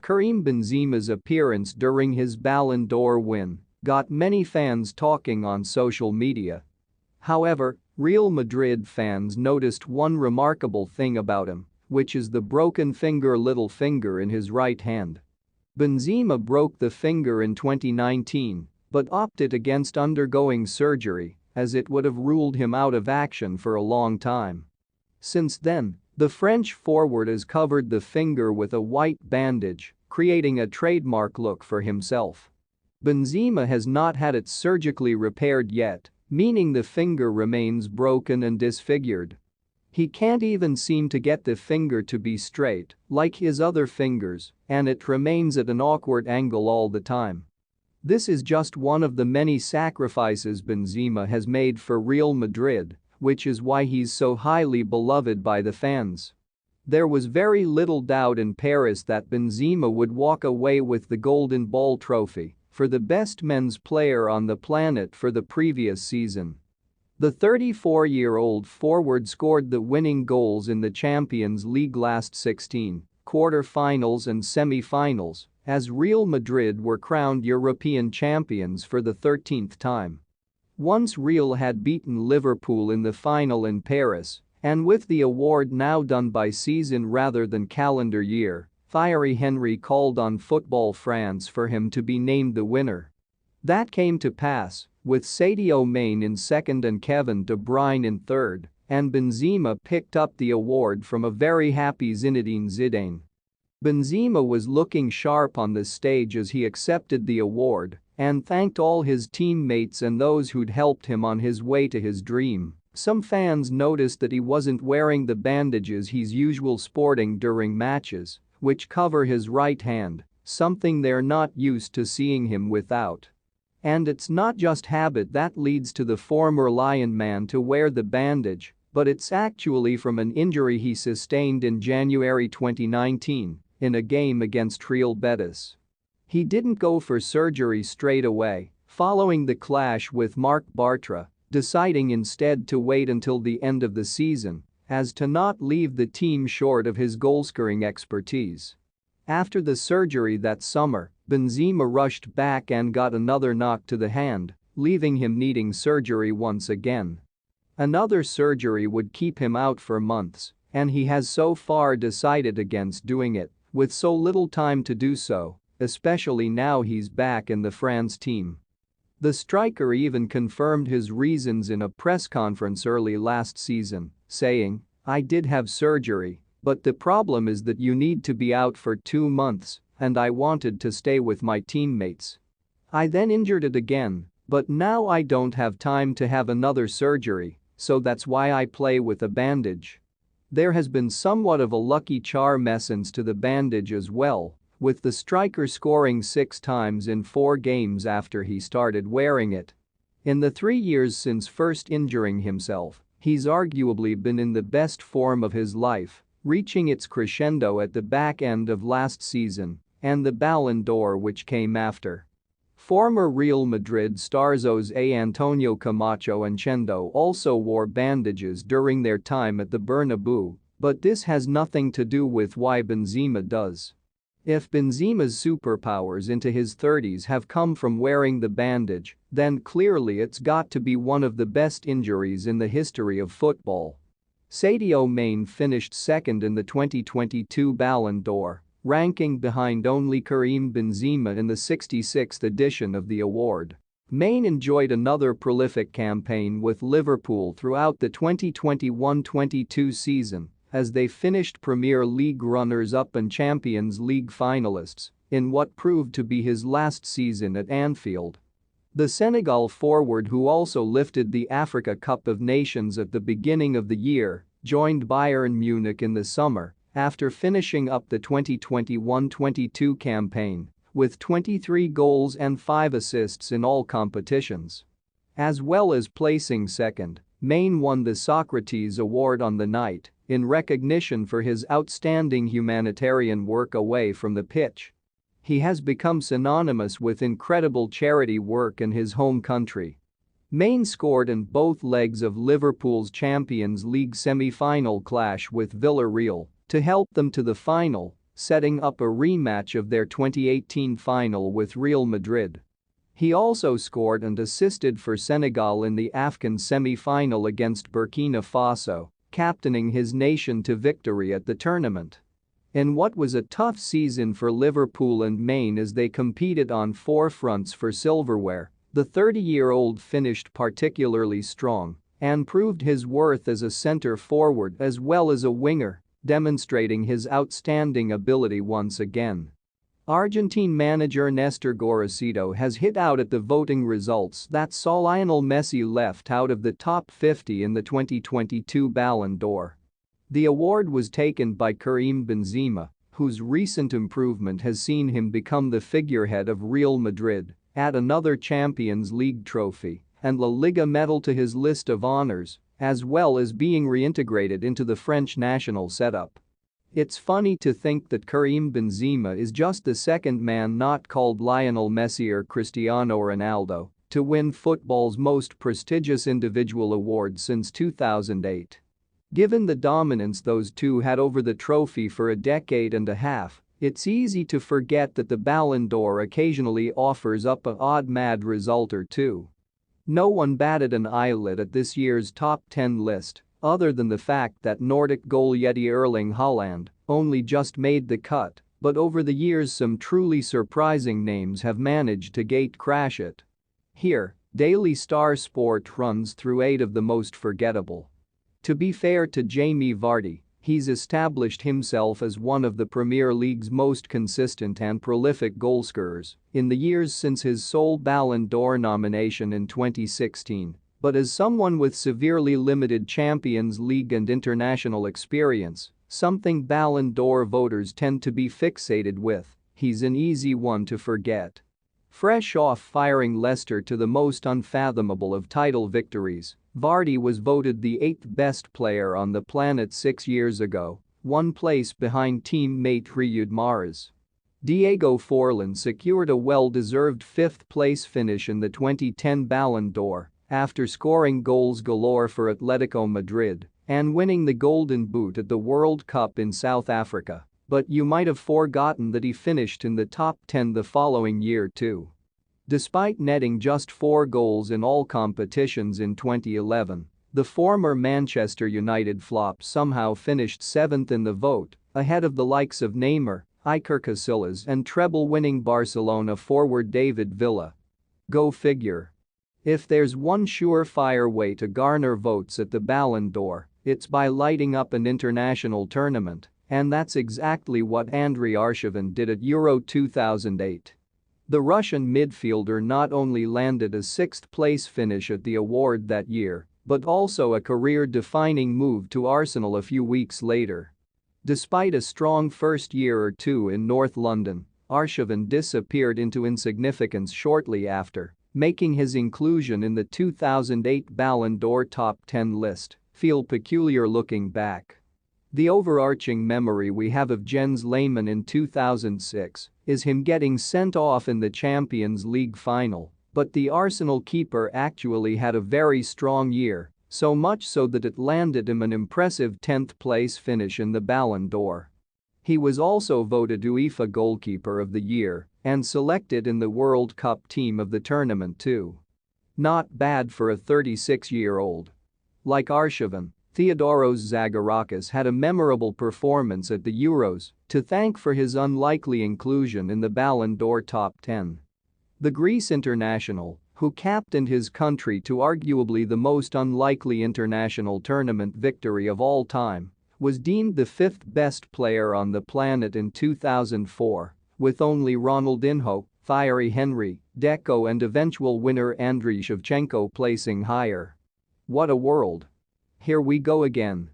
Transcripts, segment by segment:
Karim Benzema's appearance during his Ballon d'Or win got many fans talking on social media. However, Real Madrid fans noticed one remarkable thing about him, which is the broken little finger in his right hand. Benzema broke the finger in 2019 but opted against undergoing surgery as it would have ruled him out of action for a long time. Since then, the French forward has covered the finger with a white bandage, creating a trademark look for himself. Benzema has not had it surgically repaired yet, meaning the finger remains broken and disfigured. He can't even seem to get the finger to be straight, like his other fingers, and it remains at an awkward angle all the time. This is just one of the many sacrifices Benzema has made for Real Madrid, which is why he's so highly beloved by the fans. There was very little doubt in Paris that Benzema would walk away with the Golden Ball trophy for the best men's player on the planet for the previous season. The 34-year-old forward scored the winning goals in the Champions League last 16 quarter-finals and semi-finals as Real Madrid were crowned European champions for the 13th time. Once Real had beaten Liverpool in the final in Paris, and with the award now done by season rather than calendar year, Thierry Henry called on Football France for him to be named the winner. That came to pass, with Sadio Mane in second and Kevin De Bruyne in third, and Benzema picked up the award from a very happy Zinedine Zidane. Benzema was looking sharp on the stage as he accepted the award and thanked all his teammates and those who'd helped him on his way to his dream. Some fans noticed that he wasn't wearing the bandages he's usually sporting during matches, which cover his right hand, something they're not used to seeing him without. And it's not just habit that leads to the former Lion man to wear the bandage, but it's actually from an injury he sustained in January 2019 in a game against Real Betis. He didn't go for surgery straight away, following the clash with Marc Bartra, deciding instead to wait until the end of the season as to not leave the team short of his goal-scoring expertise. After the surgery that summer, Benzema rushed back and got another knock to the hand, leaving him needing surgery once again. Another surgery would keep him out for months, and he has so far decided against doing it, with so little time to do so, especially now he's back in the France team. The striker even confirmed his reasons in a press conference early last season, saying, "I did have surgery, but the problem is that you need to be out for 2 months, and I wanted to stay with my teammates. I then injured it again, but now I don't have time to have another surgery, so that's why I play with a bandage." There has been somewhat of a lucky charm essence to the bandage as well, with the striker scoring 6 times in 4 games after he started wearing it. In the 3 years since first injuring himself, he's arguably been in the best form of his life, reaching its crescendo at the back end of last season and the Ballon d'Or which came after. Former Real Madrid stars José Antonio Camacho and Chendo also wore bandages during their time at the Bernabeu, but this has nothing to do with why Benzema does. If Benzema's superpowers into his 30s have come from wearing the bandage, then clearly it's got to be one of the best injuries in the history of football. Sadio Mane finished second in the 2022 Ballon d'Or, ranking behind only Karim Benzema in the 66th edition of the award. Mane enjoyed another prolific campaign with Liverpool throughout the 2021-22 season as they finished Premier League runners-up and Champions League finalists in what proved to be his last season at Anfield. The Senegal forward, who also lifted the Africa Cup of Nations at the beginning of the year, joined Bayern Munich in the summer after finishing up the 2021-22 campaign with 23 goals and 5 assists in all competitions. As well as placing second, Mane won the Socrates Award on the night in recognition for his outstanding humanitarian work away from the pitch. He has become synonymous with incredible charity work in his home country. Mane scored in both legs of Liverpool's Champions League semi-final clash with Villarreal to help them to the final, setting up a rematch of their 2018 final with Real Madrid. He also scored and assisted for Senegal in the AFCON semi-final against Burkina Faso, captaining his nation to victory at the tournament. In what was a tough season for Liverpool and Maine as they competed on four fronts for silverware, the 30-year-old finished particularly strong and proved his worth as a centre-forward as well as a winger, demonstrating his outstanding ability once again. Argentine manager Néstor Gorosito has hit out at the voting results that saw Lionel Messi left out of the top 50 in the 2022 Ballon d'Or. The award was taken by Karim Benzema, whose recent improvement has seen him become the figurehead of Real Madrid, add another Champions League trophy and La Liga medal to his list of honors, as well as being reintegrated into the French national setup. It's funny to think that Karim Benzema is just the second man not called Lionel Messi or Cristiano Ronaldo to win football's most prestigious individual award since 2008. Given the dominance those two had over the trophy for a decade and a half, it's easy to forget that the Ballon d'Or occasionally offers up an odd-mad result or two. No one batted an eyelid at this year's top 10 list, other than the fact that Nordic goal yeti Erling Haaland only just made the cut, but over the years some truly surprising names have managed to gate-crash it. Here, Daily Star Sport runs through 8 of the most forgettable. To be fair to Jamie Vardy, he's established himself as one of the Premier League's most consistent and prolific goalscorers in the years since his sole Ballon d'Or nomination in 2016, but as someone with severely limited Champions League and international experience, something Ballon d'Or voters tend to be fixated with, he's an easy one to forget. Fresh off firing Leicester to the most unfathomable of title victories, Vardy was voted the 8th best player on the planet 6 years ago, one place behind teammate Riyad Mahrez. Diego Forlán secured a well-deserved 5th place finish in the 2010 Ballon d'Or after scoring goals galore for Atletico Madrid and winning the Golden Boot at the World Cup in South Africa, but you might have forgotten that he finished in the top 10 the following year too. Despite netting just 4 goals in all competitions in 2011, the former Manchester United flop somehow finished 7th in the vote, ahead of the likes of Neymar, Iker Casillas and treble-winning Barcelona forward David Villa. Go figure. If there's one surefire way to garner votes at the Ballon d'Or, it's by lighting up an international tournament, and that's exactly what Andriy Arshavin did at Euro 2008. The Russian midfielder not only landed a 6th-place finish at the award that year, but also a career-defining move to Arsenal a few weeks later. Despite a strong first year or two in North London, Arshavin disappeared into insignificance shortly after, making his inclusion in the 2008 Ballon d'Or top 10 list feel peculiar looking back. The overarching memory we have of Jens Lehmann in 2006 is him getting sent off in the Champions League final, but the Arsenal keeper actually had a very strong year, so much so that it landed him an impressive 10th place finish in the Ballon d'Or. He was also voted UEFA Goalkeeper of the Year and selected in the World Cup team of the tournament too. Not bad for a 36-year-old. Like Arshavin, Theodoros Zagorakis had a memorable performance at the Euros to thank for his unlikely inclusion in the Ballon d'Or top 10. The Greece international, who captained his country to arguably the most unlikely international tournament victory of all time, was deemed the 5th best player on the planet in 2004, with only Ronaldinho, Thierry Henry, Deco and eventual winner Andriy Shevchenko placing higher. What a world. Here we go again.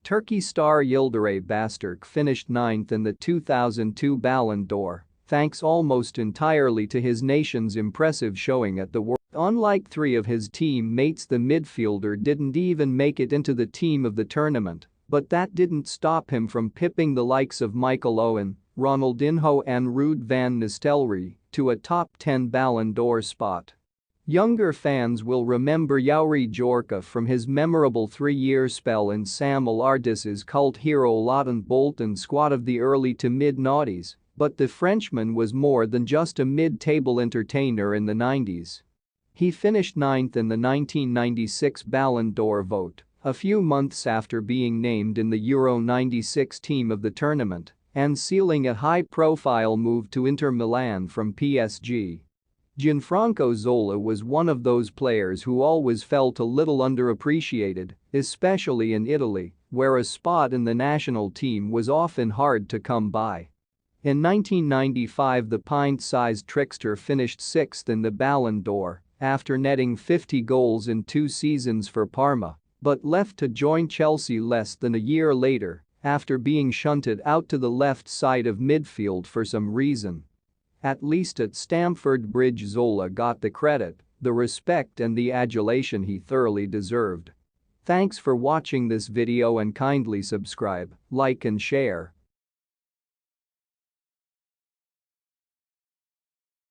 Turkey star Yildiray Bastürk finished 9th in the 2002 Ballon d'Or, thanks almost entirely to his nation's impressive showing at the World. Unlike 3 of his teammates, the midfielder didn't even make it into the team of the tournament, but that didn't stop him from pipping the likes of Michael Owen, Ronaldinho and Ruud van Nistelrooy to a top 10 Ballon d'Or spot. Younger fans will remember Yauri Jorka from his memorable 3-year spell in Sam Allardyce's cult hero Lotten Bolton squad of the early to mid-noughties, but the Frenchman was more than just a mid-table entertainer in the 90s. He finished ninth in the 1996 Ballon d'Or vote, a few months after being named in the Euro '96 team of the tournament and sealing a high-profile move to Inter Milan from PSG. Gianfranco Zola was one of those players who always felt a little underappreciated, especially in Italy, where a spot in the national team was often hard to come by. In 1995, the pint-sized trickster finished sixth in the Ballon d'Or after netting 50 goals in 2 seasons for Parma, but left to join Chelsea less than a year later after being shunted out to the left side of midfield for some reason. At least at Stamford Bridge, Zola got the credit, the respect and the adulation he thoroughly deserved. Thanks for watching this video and kindly subscribe, like and share.